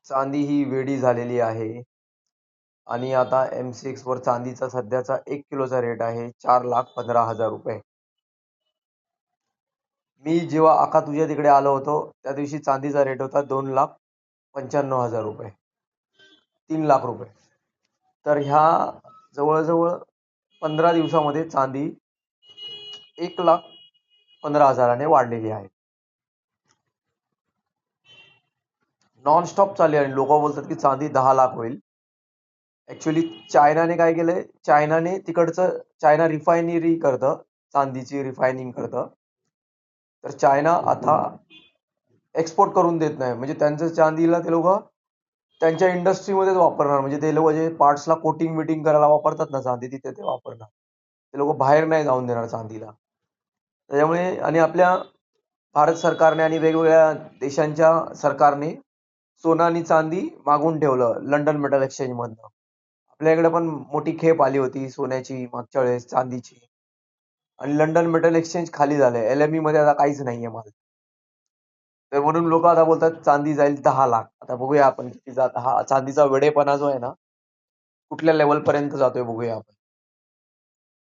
चांदी ही वेडी झालेली आहे आणि आता MCX वर चांदीचा सध्याचा 1 किलोचा रेट आहे 4,15,000 रुपये. मी जेव्हा आका तुझ्या तिकडे आलो होतो त्या दिवशी चांदीचा रेट होता 2,95,000 रुपये, 3,00,000 रुपये. तर ह्या जवळजवळ 15 दिवसामध्ये चांदी 1,15,000ने वाढलेली आहे. नॉन स्टॉप चालली आहे. लोक बोलतात की चांदी 10,00,000 होईल. ऍक्च्युली चायनाने काय केलंय, चायना रिफायनरी करतं, चांदीची रिफायनिंग करतं. तर चायना आता एक्सपोर्ट करून देत नाही. म्हणजे त्यांचं चांदीला ते लोक त्यांच्या इंडस्ट्रीमध्येच वापरणार. म्हणजे ते लोक जे पार्ट्सला कोटिंग बिटिंग करायला वापरतात ना चांदी, तिथे ते वापरणार. ते लोक बाहेर नाही जाऊन देणार चांदीला. त्याच्यामुळे आणि आपल्या भारत सरकारने आणि वेगवेगळ्या देशांच्या सरकारने सोनं आणि चांदी मागून ठेवलं लंडन मेटल एक्सचेंज मधनं. आपल्याकडे पण मोठी खेप आली होती सोन्याची मागच्या वेळेस, चांदीची. आणि लंडन मेटल एक्सचेंज खाली झालंय. LME मध्ये आता काहीच नाहीये माल. तर म्हणून लोक आता बोलतात चांदी जाईल 10,00,000. आता बघूया आपण किती चांदीचा वेडेपणा जो आहे ना कुठल्या लेवल पर्यंत जातोय बघूया आपण.